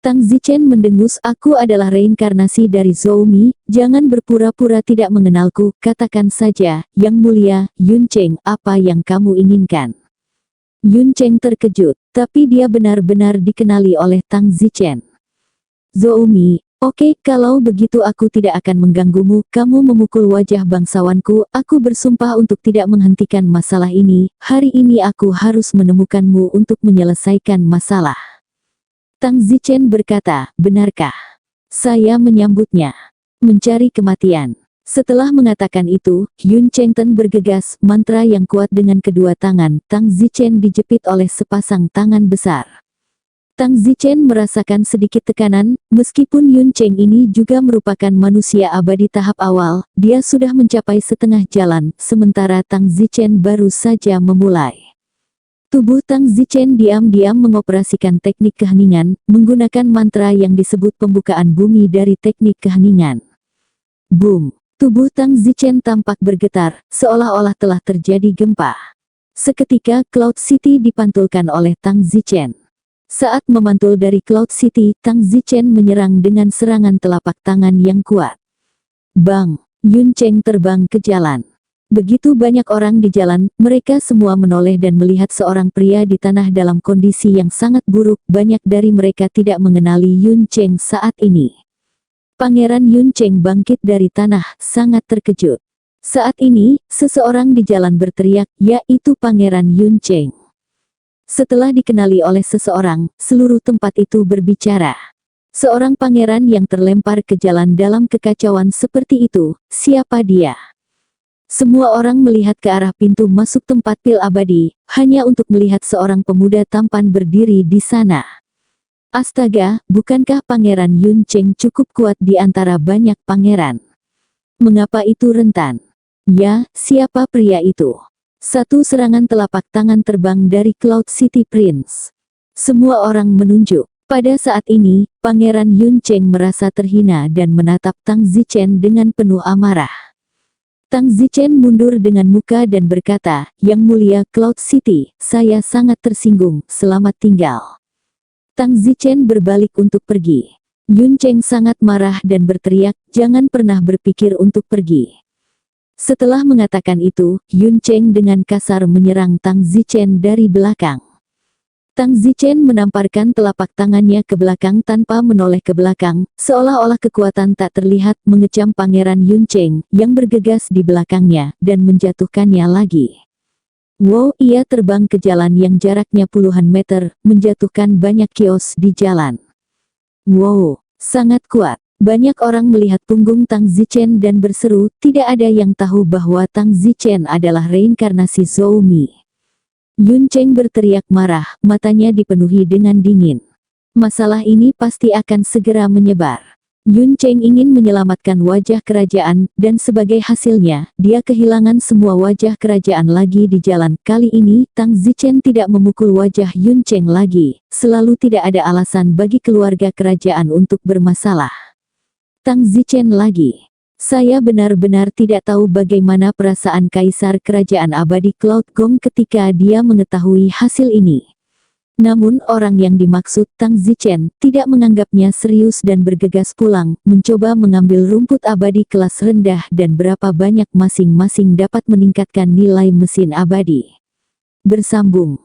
Tang Zichen mendengus, aku adalah reinkarnasi dari Zhou Mi, jangan berpura-pura tidak mengenalku, katakan saja, Yang Mulia, Yun Cheng, apa yang kamu inginkan? Yun Cheng terkejut, tapi dia benar-benar dikenali oleh Tang Zichen. Zhou Mi, oke, kalau begitu aku tidak akan mengganggumu, kamu memukul wajah bangsawanku, aku bersumpah untuk tidak menghentikan masalah ini, hari ini aku harus menemukanmu untuk menyelesaikan masalah. Tang Zichen berkata, benarkah? Saya menyambutnya. Mencari kematian. Setelah mengatakan itu, Yun Chengten bergegas, mantra yang kuat dengan kedua tangan, Tang Zichen dijepit oleh sepasang tangan besar. Tang Zichen merasakan sedikit tekanan, meskipun Yun Cheng ini juga merupakan manusia abadi tahap awal, dia sudah mencapai setengah jalan, sementara Tang Zichen baru saja memulai. Tubuh Tang Zichen diam-diam mengoperasikan teknik keheningan, menggunakan mantra yang disebut pembukaan bumi dari teknik keheningan. Boom! Tubuh Tang Zichen tampak bergetar, seolah-olah telah terjadi gempa. Seketika Cloud City dipantulkan oleh Tang Zichen. Saat memantul dari Cloud City, Tang Zichen menyerang dengan serangan telapak tangan yang kuat. Bang! Yun Cheng terbang ke jalan. Begitu banyak orang di jalan, mereka semua menoleh dan melihat seorang pria di tanah dalam kondisi yang sangat buruk. Banyak dari mereka tidak mengenali Yun Cheng saat ini. Pangeran Yun Cheng bangkit dari tanah, sangat terkejut. Saat ini, seseorang di jalan berteriak, yaitu Pangeran Yun Cheng. Setelah dikenali oleh seseorang, seluruh tempat itu berbicara. Seorang pangeran yang terlempar ke jalan dalam kekacauan seperti itu, siapa dia? Semua orang melihat ke arah pintu masuk tempat pil abadi, hanya untuk melihat seorang pemuda tampan berdiri di sana. Astaga, bukankah Pangeran Yun Cheng cukup kuat di antara banyak pangeran? Mengapa itu rentan? Ya, siapa pria itu? Satu serangan telapak tangan terbang dari Cloud City Prince. Semua orang menunjuk. Pada saat ini, Pangeran Yun Cheng merasa terhina dan menatap Tang Zichen dengan penuh amarah. Tang Zichen mundur dengan muka dan berkata, Yang Mulia Cloud City, saya sangat tersinggung, selamat tinggal. Tang Zichen berbalik untuk pergi. Yun Cheng sangat marah dan berteriak, jangan pernah berpikir untuk pergi. Setelah mengatakan itu, Yun Cheng dengan kasar menyerang Tang Zichen dari belakang. Tang Zichen menamparkan telapak tangannya ke belakang tanpa menoleh ke belakang, seolah-olah kekuatan tak terlihat mengecam Pangeran Yun Cheng yang bergegas di belakangnya dan menjatuhkannya lagi. Wow, ia terbang ke jalan yang jaraknya puluhan meter, menjatuhkan banyak kios di jalan. Wow, sangat kuat. Banyak orang melihat punggung Tang Zichen dan berseru, tidak ada yang tahu bahwa Tang Zichen adalah reinkarnasi Zhou Mi. Yun Cheng berteriak marah, matanya dipenuhi dengan dingin. Masalah ini pasti akan segera menyebar. Yun Cheng ingin menyelamatkan wajah kerajaan, dan sebagai hasilnya, dia kehilangan semua wajah kerajaan lagi di jalan. Kali ini, Tang Zichen tidak memukul wajah Yun Cheng lagi. Selalu tidak ada alasan bagi keluarga kerajaan untuk bermasalah. Tang Zichen lagi. Saya benar-benar tidak tahu bagaimana perasaan Kaisar Kerajaan Abadi Cloud Gong ketika dia mengetahui hasil ini. Namun orang yang dimaksud Tang Zichen tidak menganggapnya serius dan bergegas pulang, mencoba mengambil rumput abadi kelas rendah dan berapa banyak masing-masing dapat meningkatkan nilai mesin abadi. Bersambung.